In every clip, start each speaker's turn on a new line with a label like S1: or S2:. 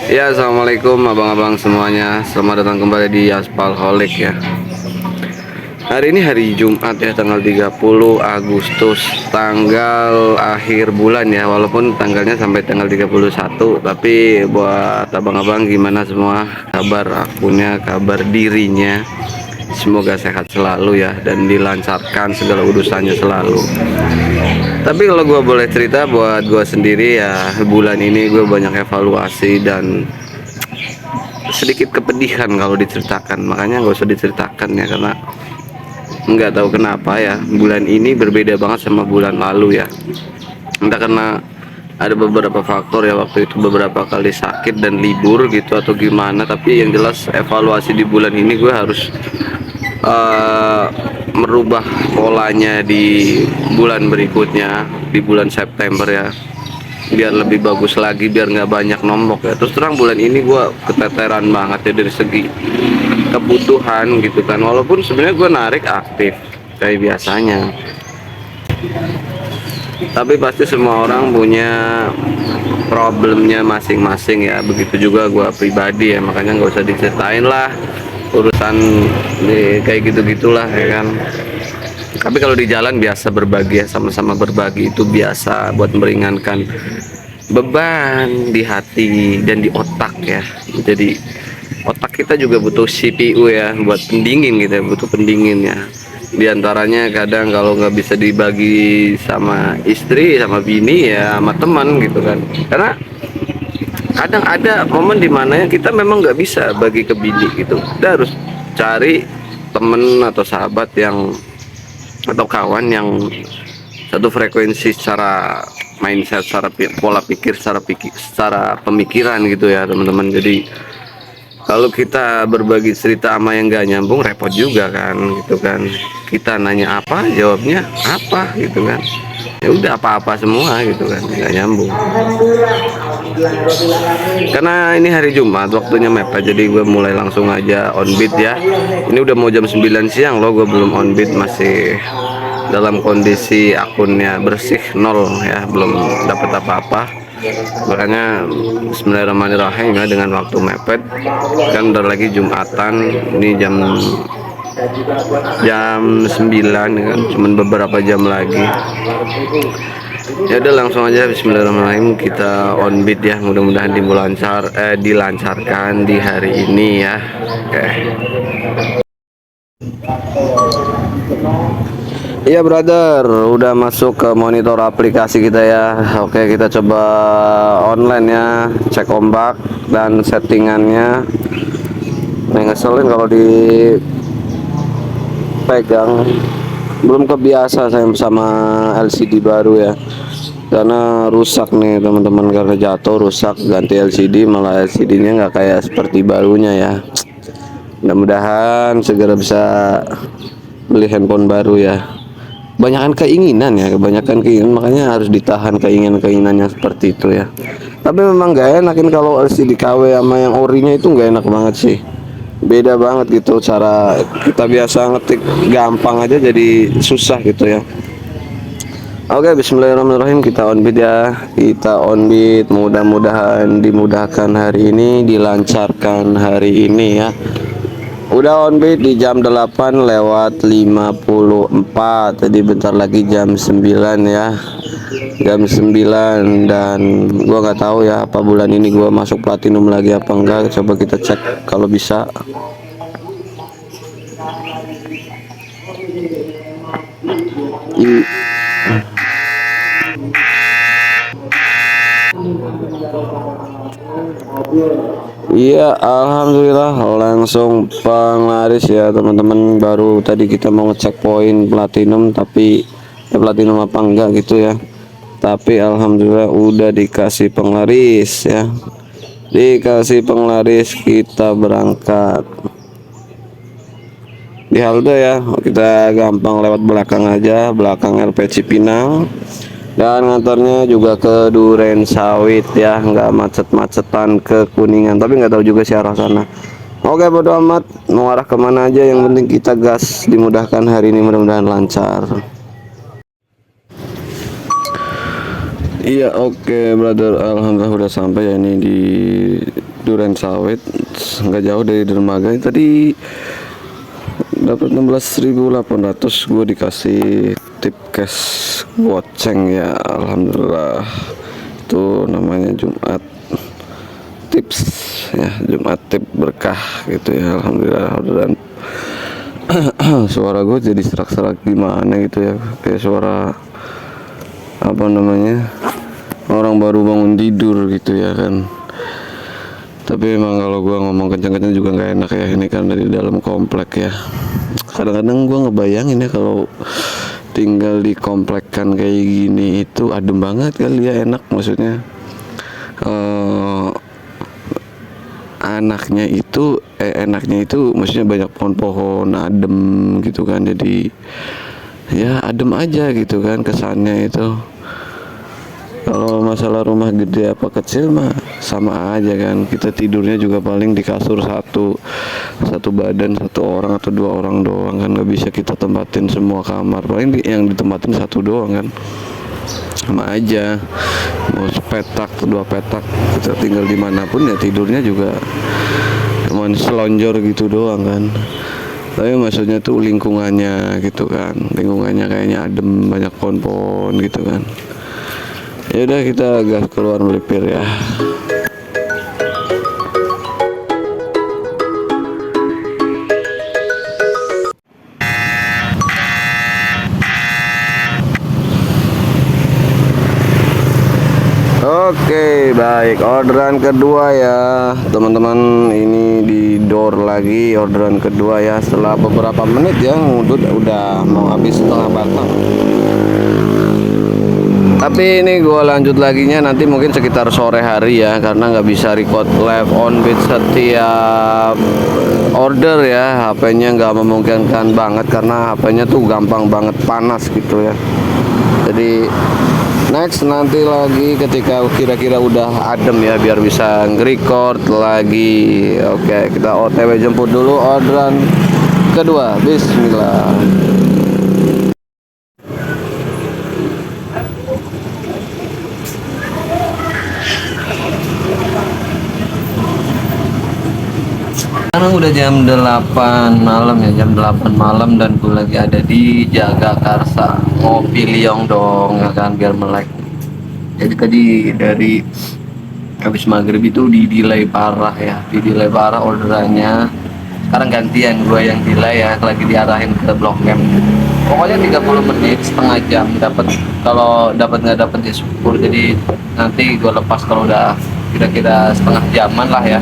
S1: Ya, assalamualaikum abang-abang semuanya. Selamat datang kembali di Aspalholic ya. Hari ini hari Jumat ya, tanggal 30 Agustus, tanggal akhir bulan ya. Walaupun tanggalnya sampai tanggal 31, tapi buat abang-abang gimana semua kabar akunnya, kabar dirinya? Semoga sehat selalu ya dan dilancarkan segala urusannya selalu. Tapi kalau gue boleh cerita buat gue sendiri ya, bulan ini gue banyak evaluasi dan sedikit kepedihan kalau diceritakan. Makanya nggak usah diceritakan ya, karena nggak tahu kenapa ya bulan ini berbeda banget sama bulan lalu ya. Entah karena ada beberapa faktor ya, waktu itu beberapa kali sakit dan libur gitu atau gimana, tapi yang jelas evaluasi di bulan ini gue harus eh, merubah polanya di bulan berikutnya, di bulan September ya, biar lebih bagus lagi, biar nggak banyak nombok ya. Terus terang bulan ini gue keteteran banget ya dari segi kebutuhan gitu kan, walaupun sebenarnya gue narik aktif kayak biasanya, tapi pasti semua orang punya problemnya masing-masing ya, begitu juga gue pribadi ya. Makanya nggak usah diceritain lah urusan kayak gitu-gitulah ya kan. Tapi kalau di jalan biasa berbagi ya, sama-sama berbagi itu biasa buat meringankan beban di hati dan di otak ya. Jadi otak kita juga butuh CPU ya, buat pendingin gitu ya, butuh pendingin ya. Di antaranya kadang kalau nggak bisa dibagi sama istri, sama bini ya, sama teman gitu kan. Karena kadang ada momen dimana kita memang nggak bisa bagi ke bini gitu. Kita harus cari temen atau sahabat yang, atau kawan yang satu frekuensi secara mindset, secara pola pikir, secara pemikiran gitu ya teman-teman. Jadi kalau kita berbagi cerita sama yang gak nyambung, repot juga kan gitu kan. Kita nanya apa, jawabnya apa gitu kan. Ya udah apa-apa semua gitu kan, nggak nyambung. Karena ini hari Jumat, waktunya mepet, jadi gue mulai langsung aja on beat ya. Ini udah mau jam 9 siang loh, gue belum on beat, masih dalam kondisi akunnya bersih nol ya, belum dapat apa-apa. Makanya bismillahirrahmanirrahim ya, dengan waktu mepet kan udah lagi Jumatan, ini jam 9 ya kan, cuman beberapa jam lagi. Ya udah langsung aja bismillahirrahmanirrahim, kita on beat ya, mudah-mudahan dilancarkan di hari ini ya. Oke. Iya brother, udah masuk ke monitor aplikasi kita ya. Oke, kita coba online ya, cek ombak dan settingannya. Nih ngeselin kalau dipegang, belum kebiasa saya sama LCD baru ya, karena rusak nih teman-teman, karena jatuh rusak, ganti LCD malah LCD nya nggak kayak seperti barunya ya. Mudah-mudahan segera bisa beli handphone baru ya. Kebanyakan keinginan, makanya harus ditahan keinginan-keinginan yang seperti itu ya. Tapi memang gak enakin kalau LCD KW sama yang orinya itu nggak enak banget sih, beda banget gitu. Cara kita biasa ngetik gampang aja jadi susah gitu ya. Oke, bismillahirrahmanirrahim, kita on beat ya, kita on beat. Mudah-mudahan dimudahkan hari ini, dilancarkan hari ini ya. Udah on beat di jam 8 lewat 54, jadi bentar lagi jam 9 ya, jam 9. Dan gua nggak tahu ya apa bulan ini gua masuk platinum lagi apa enggak, coba kita cek kalau bisa. Iya, alhamdulillah langsung penglaris ya teman-teman. Baru tadi kita mau ngecek poin platinum, tapi platinum apa enggak gitu ya. Tapi alhamdulillah udah dikasih penglaris ya. Dikasih penglaris, kita berangkat di halte ya. Kita gampang lewat belakang aja, belakang RP Cipinang. Dan ngantornya juga ke Duren Sawit ya, nggak macet-macetan ke Kuningan, tapi nggak tahu juga sih arah sana. Oke, bodo amat mau arah kemana aja, yang penting kita gas, dimudahkan hari ini, mudah-mudahan lancar. Iya, oke brother, alhamdulillah udah sampai ya, ini di Sawit, nggak jauh dari dermaga. Tadi dapat 16.800, gue dikasih tip cash goceng ya, alhamdulillah. Itu namanya Jumat tips ya, Jumat tip berkah gitu ya, alhamdulillah. Dan suara gue jadi serak-serak gimana gitu ya, kayak suara apa namanya, orang baru bangun tidur gitu ya kan. Tapi emang kalau gue ngomong kenceng-kenceng juga nggak enak ya, ini kan dari dalam komplek ya. Kadang-kadang gue ngebayangin ya kalau tinggal di komplek kan kayak gini itu adem banget kali ya, enak maksudnya. Enaknya itu maksudnya banyak pohon-pohon adem gitu kan, jadi ya adem aja gitu kan kesannya itu. Kalau masalah rumah gede apa kecil mah sama aja kan, kita tidurnya juga paling di kasur satu badan, satu orang atau dua orang doang kan, nggak bisa kita tempatin semua kamar, paling yang ditempatin satu doang kan. Sama aja, mau sepetak dua petak kita tinggal dimanapun ya tidurnya juga cuman selonjor gitu doang kan. Tapi maksudnya tuh lingkungannya gitu kan, lingkungannya kayaknya adem, banyak pohon-pohon gitu kan. Ya udah, kita gas keluar melipir ya. Oke, baik, orderan kedua ya teman-teman. Ini di door lagi, orderan kedua ya, setelah beberapa menit ya, udah mau habis setengah batang. Tapi ini gue lanjut laginya nanti mungkin sekitar sore hari ya, karena nggak bisa record live on beat setiap order ya, HP-nya nggak memungkinkan banget karena HP-nya tuh gampang banget panas gitu ya. Jadi next nanti lagi ketika kira-kira udah adem ya, biar bisa nge-record lagi. Oke, kita OTW jemput dulu orderan kedua. Bismillah. Sekarang udah jam 8 malam ya, jam 8 malam, dan gue lagi ada di Jagakarsa. Ngopi liong dong ya kan, biar melek. Jadi tadi dari habis maghrib itu di delay parah ya, di delay parah orderannya. Sekarang gantian gue yang delay ya, lagi diarahin ke Blok M. Pokoknya 30 menit, setengah jam dapat. Kalau dapat nggak dapat ya syukur. Jadi nanti gue lepas kalau udah kira-kira setengah jaman lah ya.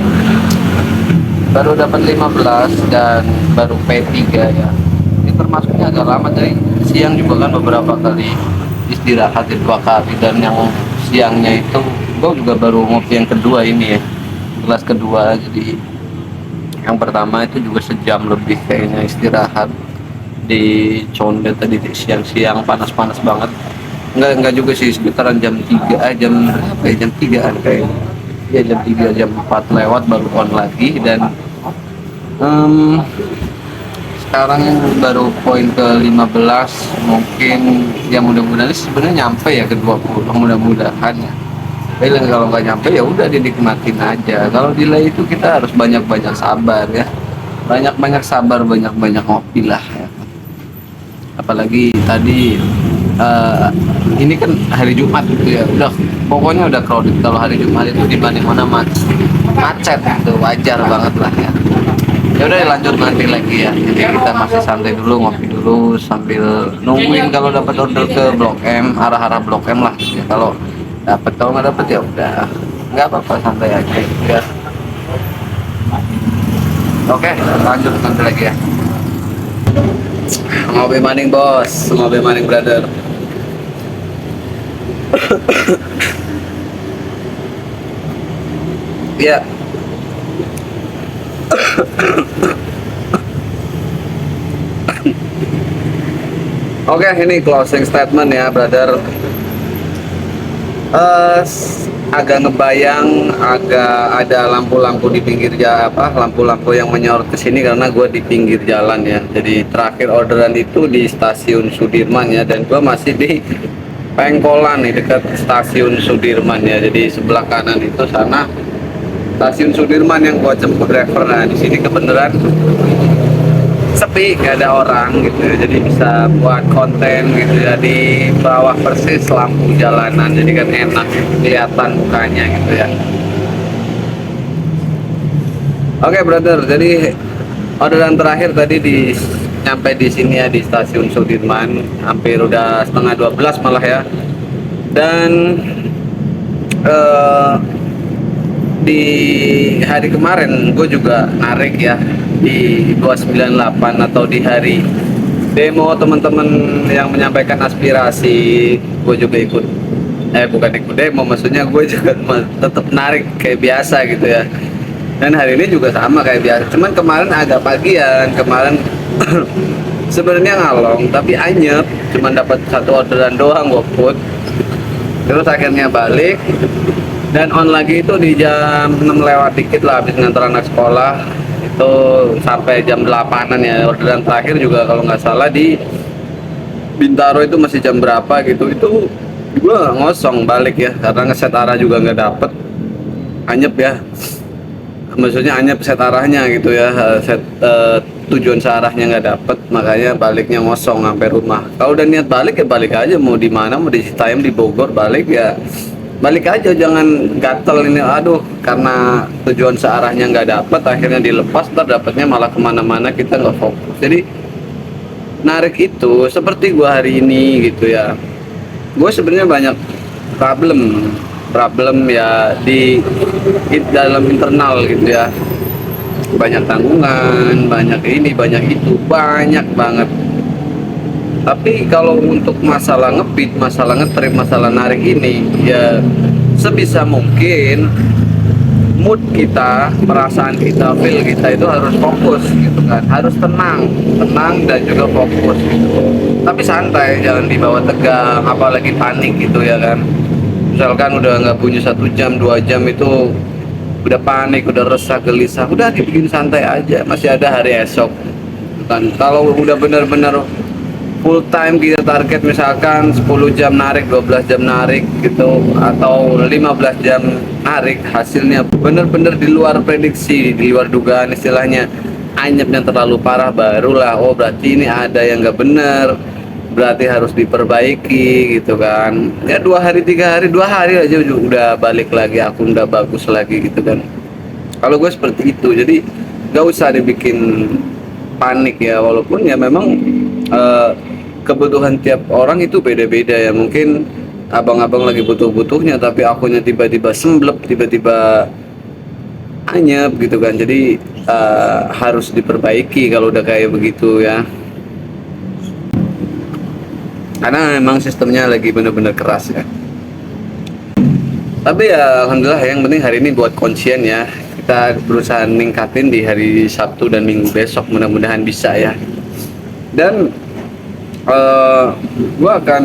S1: Baru dapat 15 dan baru P3 ya. Ini termasuknya agak lama, dari siang juga kan beberapa kali istirahat 2 kali, dan yang siangnya itu gue juga baru ngopi yang kedua ini ya, gelas kedua. Jadi yang pertama itu juga sejam lebih kayaknya istirahat di Condet tadi siang-siang, panas-panas banget. Enggak juga sih, sekitaran jam 3 jam berapa ya, jam 3-an kayaknya ya, jam 3 jam 4 lewat baru on lagi. Dan sekarang baru poin ke 15, mungkin ya mudah-mudahan sebenarnya nyampe ya ke 20, mudah-mudahan ya. Tapi kalau nggak nyampe ya udah dinikmatin aja. Kalau delay itu kita harus banyak-banyak sabar ya, banyak-banyak sabar, banyak-banyak ngopi lah ya. Apalagi tadi ini kan hari Jumat gitu ya, udah pokoknya udah crowded. Kalau hari Jumat itu di mana-mana macet gitu, wajar banget lah ya. Ya udah, lanjut nanti lagi ya. Jadi kita masih santai dulu, ngopi dulu sambil nungguin kalau dapat order ke Blok M, arah-arah Blok M lah gitu ya. Kalau nggak dapat ya udah nggak apa-apa, santai aja ya. Oke, lanjut nanti lagi ya. Ngopi maning bos, ngopi maning brother. Ya. Oke, ini closing statement ya, brother. Agak ngebayang, agak ada lampu-lampu di pinggir jalan, lampu-lampu yang menyorot ke sini karena gue di pinggir jalan ya. Jadi terakhir orderan itu di stasiun Sudirman ya, dan gue masih di Pengkolan nih, dekat stasiun Sudirman ya. Jadi sebelah kanan itu sana stasiun Sudirman yang buat jemput driver. Nah di sini kebenaran sepi, gak ada orang gitu ya, jadi bisa buat konten gitu ya. Di bawah persis lampu jalanan, jadi kan enak kelihatan mukanya gitu ya. Oke brother, jadi orderan terakhir tadi nyampe di sini ya, di stasiun Sudirman, hampir udah setengah 12 malah ya. Dan di hari kemarin gue juga narik ya di 298, atau di hari demo teman-teman yang menyampaikan aspirasi, gue juga ikut, bukan ikut demo, maksudnya gue juga tetap narik kayak biasa gitu ya. Dan hari ini juga sama kayak biasa, cuman kemarin agak pagian, kemarin sebenarnya ngalong tapi anyep, cuman dapat satu orderan doang GoFood. Terus akhirnya balik dan on lagi itu di jam 6 lewat dikit lah, habis ngantar anak sekolah itu sampai jam 8-an ya. Orderan terakhir juga kalau nggak salah di Bintaro itu masih jam berapa gitu, itu gue ngosong balik ya, karena ngeset arah juga nggak dapet, anyep ya, maksudnya anyep set arahnya gitu ya, set tujuan searahnya nggak dapet, makanya baliknya ngosong sampai rumah. Kalau udah niat balik ya balik aja, mau di mana, mau di Citayam, di Bogor, balik ya balik aja, jangan gatel ini aduh karena tujuan searahnya nggak dapet akhirnya dilepas, ntar dapetnya malah kemana-mana, kita nggak fokus. Jadi narik itu seperti gua hari ini gitu ya, gue sebenarnya banyak problem ya di dalam internal gitu ya, banyak tanggungan, banyak ini, banyak itu, banyak banget. Tapi kalau untuk masalah ngebeat, masalah ngetrip, masalah narik ini ya sebisa mungkin mood kita, perasaan kita, feel kita itu harus fokus gitu kan, harus tenang dan juga fokus gitu. Tapi santai, jangan dibawa tegang, apalagi panik gitu ya kan. Misalkan udah nggak punya 1 jam 2 jam itu udah panik, udah resah, gelisah, udah dibikin santai aja, masih ada hari esok kan. Kalau udah benar-benar full time kita target misalkan 10 jam narik, 12 jam narik gitu, atau 15 jam narik, hasilnya bener-bener di luar prediksi, di luar dugaan, istilahnya anyepnya terlalu parah, barulah oh berarti ini ada yang nggak bener, berarti harus diperbaiki gitu kan. Ya 2 hari 3 hari, 2 hari aja udah balik lagi, akun udah bagus lagi gitu kan. Kalau gue seperti itu, jadi nggak usah dibikin panik ya, walaupun ya memang kebutuhan tiap orang itu beda-beda ya. Mungkin abang-abang lagi butuh-butuhnya tapi akunnya tiba-tiba semblep, tiba-tiba anyep gitu kan. Jadi harus diperbaiki kalau udah kayak begitu ya, karena memang sistemnya lagi bener-bener keras ya. Tapi ya alhamdulillah, yang penting hari ini buat konsien ya, kita berusaha ningkatin di hari Sabtu dan Minggu besok, mudah-mudahan bisa ya. Dan gue akan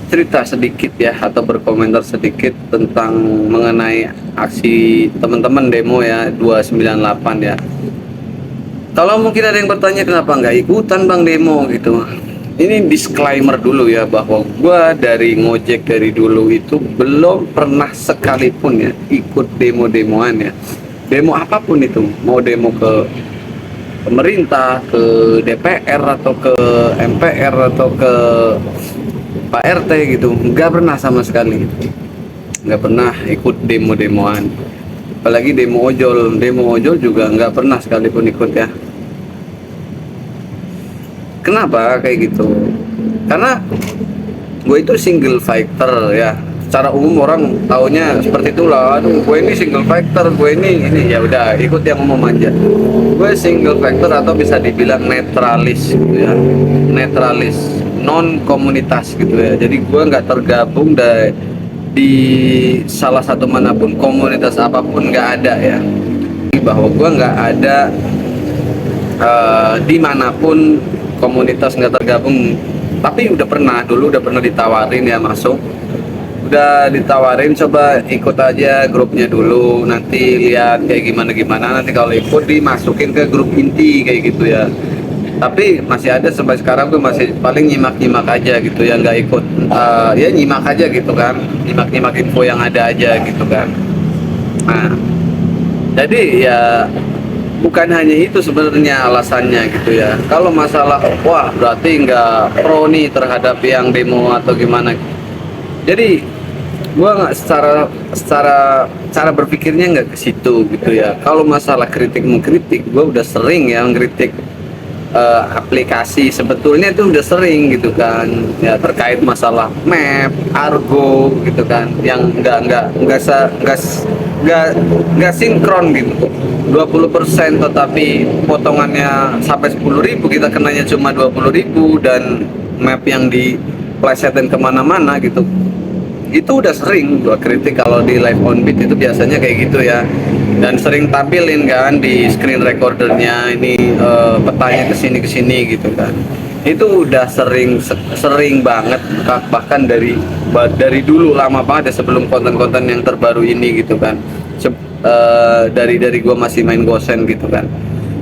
S1: cerita sedikit ya, atau berkomentar sedikit tentang mengenai aksi teman-teman demo ya 298 ya. Kalau mungkin ada yang bertanya kenapa nggak ikutan bang demo gitu, ini disclaimer dulu ya, bahwa gue dari ngojek dari dulu itu belum pernah sekalipun ya ikut demo-demoan ya, demo apapun itu, mau demo ke pemerintah, ke DPR atau ke MPR atau ke Pak RT gitu, nggak pernah sama sekali, nggak pernah ikut demo-demoan. Apalagi demo ojol juga nggak pernah sekalipun ikut ya. Kenapa kayak gitu? Karena gue itu single fighter ya, secara umum orang taunya seperti itulah. Aduh, gue ini single fighter, gue ini ya udah ikut yang umum aja. Gue single fighter atau bisa dibilang netralis gitu ya, netralis, non komunitas gitu ya. Jadi gue nggak tergabung di salah satu manapun, komunitas apapun nggak ada ya. Bahwa gue nggak ada dimanapun komunitas, nggak tergabung. Tapi udah pernah ditawarin ya masuk, udah ditawarin coba ikut aja grupnya dulu, nanti lihat kayak gimana, nanti kalau ikut dimasukin ke grup inti kayak gitu ya. Tapi masih ada sampai sekarang tuh, masih paling nyimak aja gitu ya, nggak ikut, ya nyimak aja gitu kan, nyimak info yang ada aja gitu kan. Nah Jadi ya bukan hanya itu sebenarnya alasannya gitu ya. Kalau masalah wah berarti nggak pro nih terhadap yang demo atau gimana. Jadi gua nggak secara secara cara berpikirnya nggak ke situ gitu ya. Kalau masalah kritik mengkritik, gua udah sering ya ngkritik aplikasi, sebetulnya itu udah sering gitu kan ya, terkait masalah map, argo gitu kan, yang nggak sinkron gitu. 20% tetapi potongannya sampai 10.000, kita kenanya cuma 20.000, dan map yang diplesetin kemana-mana gitu. Itu udah sering gua kritik kalau di live on beat itu biasanya kayak gitu ya, dan sering tampilin kan di screen recordernya ini petanya kesini gitu kan. Itu udah sering banget, bahkan dari dulu lama banget ya, sebelum konten-konten yang terbaru ini gitu kan. Dari gua masih main Gosen gitu kan,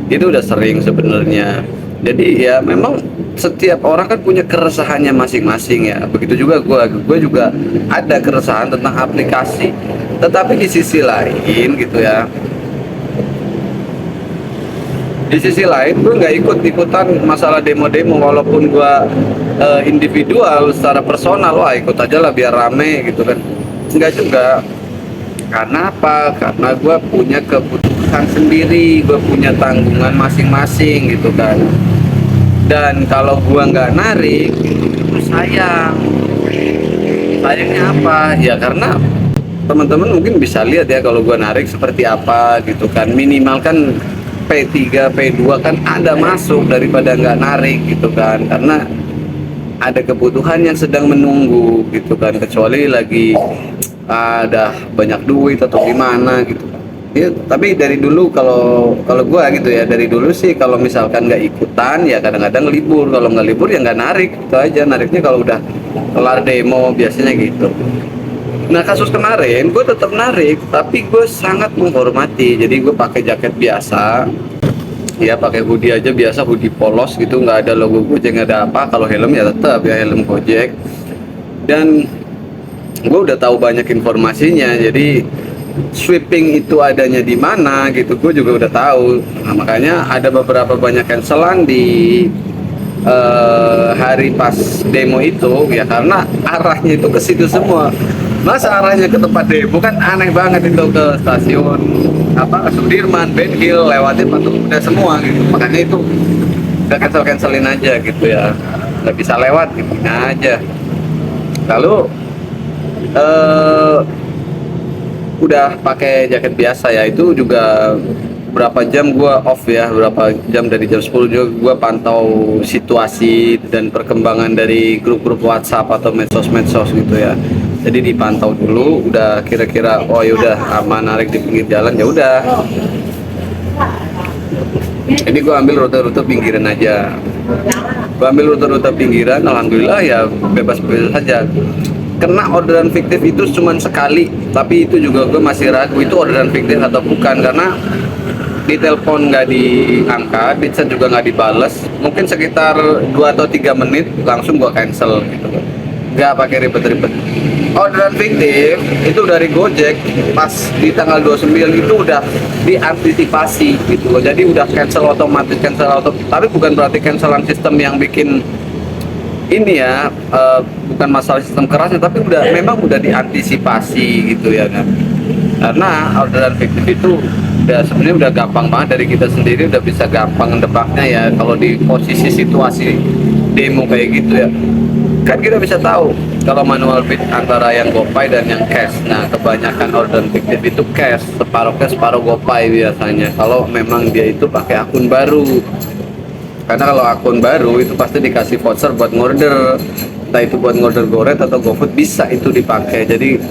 S1: itu udah sering sebenarnya. Jadi ya memang setiap orang kan punya keresahannya masing-masing ya. Begitu juga gue juga ada keresahan tentang aplikasi. Tetapi di sisi lain gitu ya, di sisi lain gue nggak ikut-ikutan masalah demo-demo, walaupun gue individual secara personal, wah ikut aja lah biar rame gitu kan. Enggak juga. Karena apa? Karena gue punya kebutuhan sendiri, gue punya tanggungan masing-masing gitu kan. Dan kalau gue nggak narik itu sayang. Sayangnya apa? Ya karena teman-teman mungkin bisa lihat ya kalau gue narik seperti apa gitu kan. Minimal kan P3, P2 kan ada masuk daripada nggak narik gitu kan. Karena ada kebutuhan yang sedang menunggu gitu kan, kecuali lagi ada banyak duit atau gimana gitu ya. Tapi dari dulu kalau kalau gua gitu ya, dari dulu sih kalau misalkan nggak ikutan ya kadang-kadang libur, kalau nggak libur ya nggak narik, itu aja. Nariknya kalau udah kelar demo biasanya gitu. Nah kasus kemarin gue tetap narik, tapi gue sangat menghormati. Jadi gue pakai jaket biasa ya, pakai hoodie aja biasa, hoodie polos gitu, nggak ada logo Gojek, nggak ada apa. Kalau helm ya tetap ya helm Gojek. Dan gue udah tahu banyak informasinya, jadi sweeping itu adanya di mana gitu gue juga udah tahu. Nah, makanya ada beberapa banyak cancelan di hari pas demo itu ya, karena arahnya itu ke situ semua. Masa arahnya ke tempat demo kan aneh banget, itu ke stasiun apa, Sudirman, Ben Hill, lewatin Patung Kuda semua gitu. Makanya itu udah cancelin aja gitu ya, nggak bisa lewat gitu aja. Lalu udah pakai jaket biasa ya, itu juga berapa jam gua off ya, berapa jam dari jam 10 juga gua pantau situasi dan perkembangan dari grup-grup WhatsApp atau medsos-medsos gitu ya. Jadi dipantau dulu, udah kira-kira oh ya udah aman narik di pinggir jalan, ya udah. Jadi gua ambil rute-rute pinggiran aja. Gua ambil rute-rute pinggiran, alhamdulillah ya bebas-bebas saja. Kena orderan fiktif itu cuman sekali, tapi itu juga gue masih ragu itu orderan fiktif atau bukan, karena di telepon nggak diangkat, di chat juga nggak dibales. Mungkin sekitar 2 atau 3 menit langsung gue cancel gitu, nggak pakai ribet-ribet. Orderan fiktif itu dari Gojek pas di tanggal 29 itu udah diantisipasi gitu loh, jadi udah cancel otomatis, tapi bukan berarti cancelan sistem yang bikin ini ya, bukan masalah sistem kerasnya, tapi memang udah diantisipasi gitu ya kan. Karena orderan fiktif itu udah sebenarnya udah gampang banget, dari kita sendiri udah bisa gampang nebaknya ya kalau di posisi situasi demo kayak gitu ya. Kan kita bisa tahu kalau manual bid antara yang GoPay dan yang cash. Nah kebanyakan orderan fiktif itu cash, separuh cash separuh GoPay biasanya, kalau memang dia itu pakai akun baru. Karena kalau akun baru itu pasti dikasih voucher buat ngorder, entah itu buat ngorder GoRed atau GoFood bisa itu dipakai. Jadi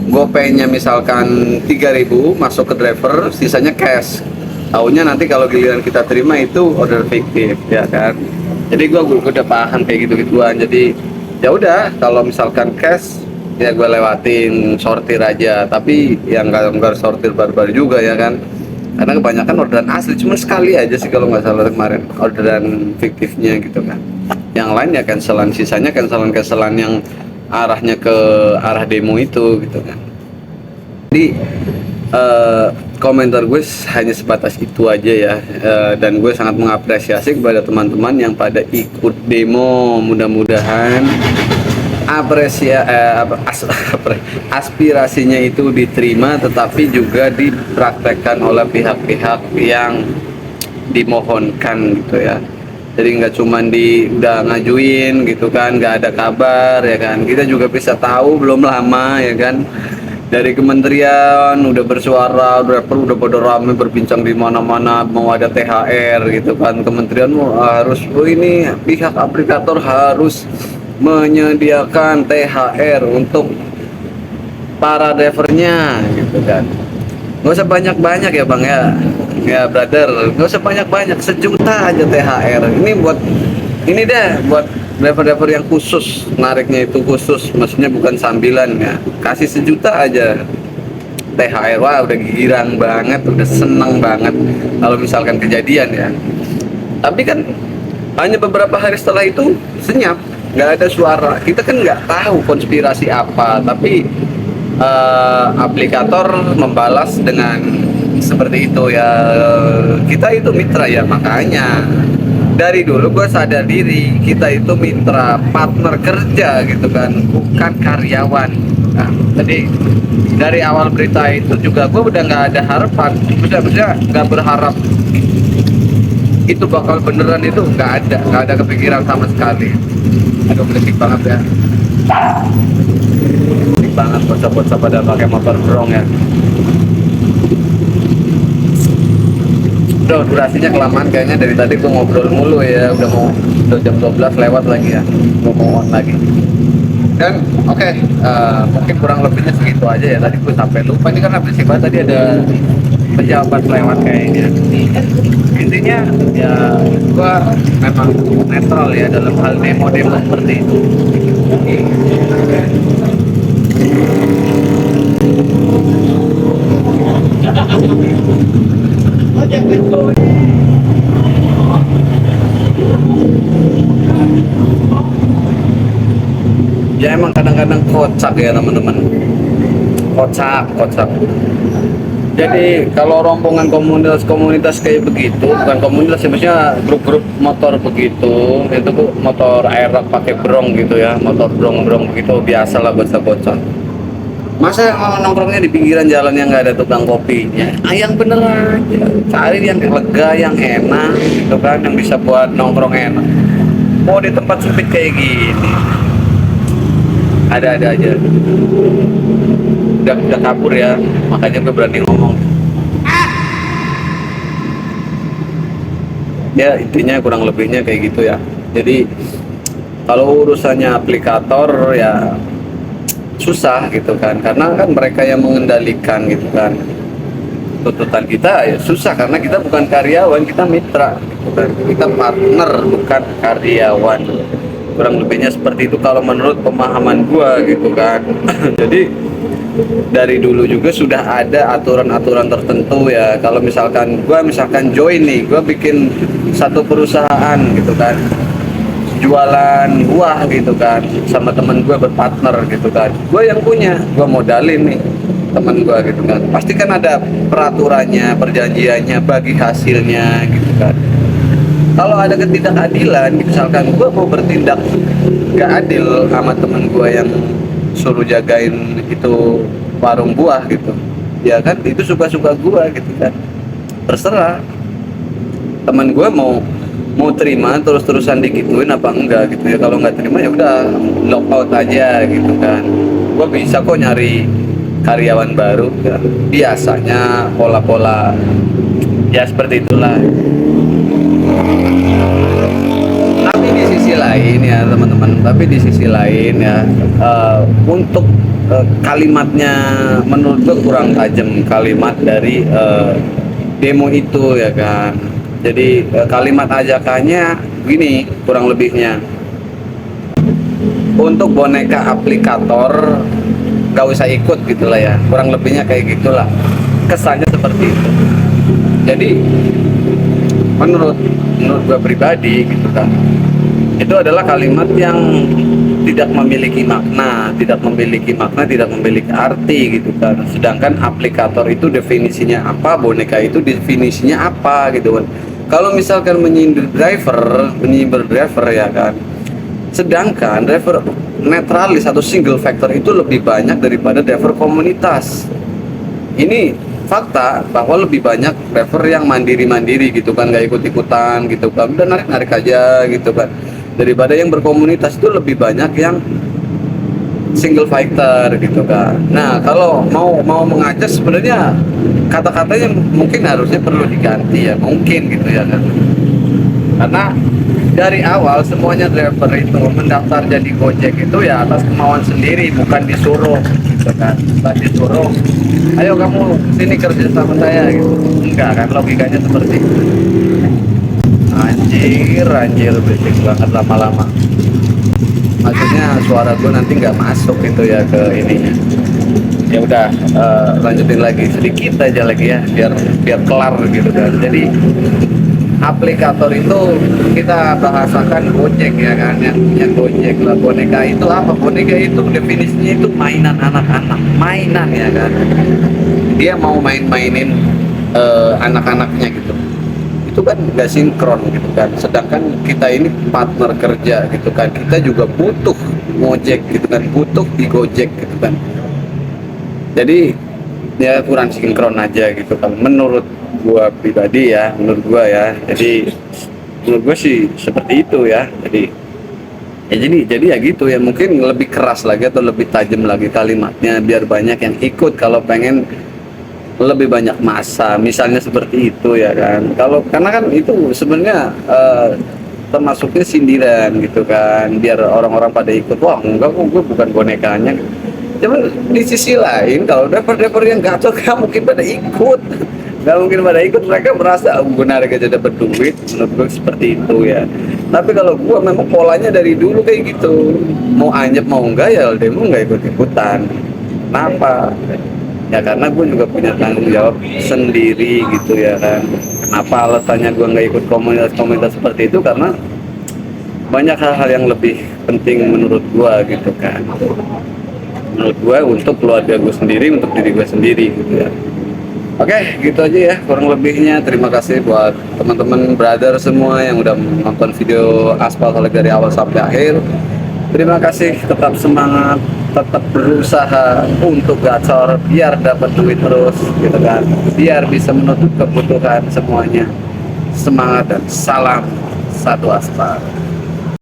S1: GoPay-nya misalkan 3.000 masuk ke driver, sisanya cash. Taunya nanti kalau giliran kita terima itu order fiktif ya kan. Jadi gua udah paham kayak gitu-gituan. Jadi ya udah, kalau misalkan cash ya gue lewatin, sortir aja. Tapi yang nggak sortir barbar juga ya kan, karena kebanyakan orderan asli. Cuma sekali aja sih kalau nggak salah kemarin orderan fiktifnya gitu kan. Yang lain ya cancelan, sisanya cancelan yang arahnya ke arah demo itu gitu kan. Jadi komentar gue hanya sebatas itu aja ya. Dan gue sangat mengapresiasi kepada teman-teman yang pada ikut demo. Mudah-mudahan aspirasinya itu diterima, tetapi juga dipraktekkan oleh pihak-pihak yang dimohonkan gitu ya. Jadi nggak cuman udah ngajuin gitu kan, nggak ada kabar ya kan. Kita juga bisa tahu belum lama ya kan, dari kementerian udah bersuara, udah pada rame berbincang di mana-mana mau ada THR gitu kan. Kementerian harus ini pihak aplikator harus menyediakan THR untuk para drivernya gitu kan. Nggak usah banyak-banyak ya bang ya brother, nggak usah banyak-banyak, 1 juta aja THR. Ini buat ini deh, buat driver-driver yang khusus, nariknya itu khusus, maksudnya bukan sambilan ya. Kasih 1 juta aja THR, wah udah girang banget, udah seneng banget kalau misalkan kejadian ya. Tapi kan hanya beberapa hari setelah itu senyap, nggak ada suara. Kita kan nggak tahu konspirasi apa, tapi aplikator membalas dengan seperti itu ya. Kita itu mitra ya, makanya dari dulu gue sadar diri kita itu mitra, partner kerja gitu kan, bukan karyawan. Nah, jadi dari awal berita itu juga gue udah nggak ada harapan, udah nggak berharap itu bakal beneran, itu nggak ada kepikiran sama sekali. Aduh berisik banget ya, berisik banget bocah-bocah pada pakai motor brong ya. Udah durasinya kelamaan kayaknya, dari tadi gue ngobrol mulu ya, udah jam 12 lewat lagi ya, mau on lagi. Dan oke, mungkin kurang lebihnya segitu aja ya. Tadi gue sampai lupa, ini kan habis banget, tadi ada pejabat lewat kayaknya. Intinya ya gue memang netral ya dalam hal demo-demo seperti itu. Ya emang kadang-kadang kocak ya teman-teman, kocak. Jadi kalau rombongan komunitas kayak begitu, bukan komunitas ya, maksudnya grup-grup motor begitu, itu motor aerox pakai brong gitu ya, motor brong begitu, biasa lah bocah-bocah. Masa nongkrongnya di pinggiran jalan yang nggak ada tukang kopinya? Yang bener aja, cari yang lega, yang enak gitu kan, yang bisa buat nongkrong enak. Mau di tempat sempit kayak gini, ada aja. Udah kabur ya, makanya gue berani ngomong. Ya intinya kurang lebihnya kayak gitu ya. Jadi kalau urusannya aplikator ya susah gitu kan, karena kan mereka yang mengendalikan gitu kan. Tuntutan kita ya susah karena kita bukan karyawan, kita mitra gitu kan. Kita partner bukan karyawan. Kurang lebihnya seperti itu kalau menurut pemahaman gua gitu kan. Jadi dari dulu juga sudah ada aturan-aturan tertentu ya. Kalau misalkan join nih, gua bikin satu perusahaan gitu kan, jualan buah gitu kan, sama temen gue berpartner gitu kan, gue yang punya, gue modalin nih temen gue gitu kan, pasti kan ada peraturannya, perjanjiannya, bagi hasilnya gitu kan. Kalau ada ketidakadilan, misalkan gue mau bertindak gak adil sama temen gue yang suruh jagain itu warung buah gitu, ya kan itu suka-suka gue gitu kan, terserah temen gue mau terima terus-terusan digituin apa enggak gitu ya. Kalau nggak terima ya udah lock out aja gitu kan. Gue bisa kok nyari karyawan baru ya. Biasanya pola-pola ya seperti itulah. Tapi di sisi lain ya teman-teman, untuk kalimatnya menurut gue kurang tajam kalimat dari demo itu ya kan. Jadi kalimat ajakannya gini kurang lebihnya, untuk boneka aplikator gak usah ikut gitulah ya, kurang lebihnya kayak gitulah kesannya seperti itu. Jadi menurut gue pribadi gitu kan, itu adalah kalimat yang tidak memiliki makna, tidak memiliki arti gitu kan. Sedangkan aplikator itu definisinya apa, boneka itu definisinya apa gitu kan. Kalau misalkan menyindir driver ya kan. Sedangkan driver netralis atau single factor itu lebih banyak daripada driver komunitas. Ini fakta bahwa lebih banyak driver yang mandiri gitu kan, nggak ikut-ikutan gitu kan, udah narik aja gitu kan, daripada yang berkomunitas itu lebih banyak yang single fighter gitu kan. Nah kalau mau mengajak sebenarnya kata-katanya mungkin harusnya perlu diganti ya, mungkin gitu ya kan, karena dari awal semuanya driver itu mendaftar jadi Gojek itu ya atas kemauan sendiri, bukan disuruh gitu kan, bukan disuruh ayo kamu sini kerja sama saya gitu, enggak kan, logikanya seperti itu. Anjir berisik banget lama-lama, maksudnya suara gue nanti nggak masuk gitu ya ke ininya. Ya udah, lanjutin lagi sedikit aja lagi ya, biar kelar gitu kan. Jadi aplikator itu kita bahasakan Gojek ya kan, yang Gojek lah. Boneka itu apa? Boneka itu definisinya itu mainan anak-anak, mainan ya kan. Dia mau mainin anak-anaknya gitu. Itu kan nggak sinkron gitu kan. Sedangkan kita ini partner kerja gitu kan, kita juga butuh ngojek gitu kan, butuh di Gojek gitu kan. Jadi ya kurang sinkron aja gitu kan, menurut gua pribadi ya, menurut gua ya. Jadi menurut gua sih seperti itu ya. Jadi ya gitu ya, mungkin lebih keras lagi atau lebih tajam lagi kalimatnya biar banyak yang ikut kalau pengen lebih banyak masa, misalnya seperti itu ya kan. Kalau karena kan itu sebenarnya termasuknya sindiran gitu kan, biar orang-orang pada ikut. Wah enggak kok, gue bukan bonekanya. Cuman di sisi lain kalau driver-driver yang gacor nggak mungkin pada ikut, mereka merasa gue narik aja dapat duit. Menurut gue seperti itu ya. Tapi kalau gue memang polanya dari dulu kayak gitu, mau anjep mau enggak ya demo nggak ikut-ikutan. Kenapa? Ya karena gue juga punya tanggung jawab sendiri gitu ya kan. Kenapa alasannya gue nggak ikut komunitas seperti itu, karena banyak hal-hal yang lebih penting menurut gue gitu kan. Menurut gue untuk keluarga gue sendiri, untuk diri gue sendiri gitu ya. Oke, gitu aja ya kurang lebihnya. Terima kasih buat teman-teman brother semua yang udah nonton video Aspal Holic dari awal sampai akhir. Terima kasih, tetap semangat, tetap berusaha untuk gacor biar dapat duit terus gitu kan, biar bisa menutup kebutuhan semuanya. Semangat dan salam satu aspal.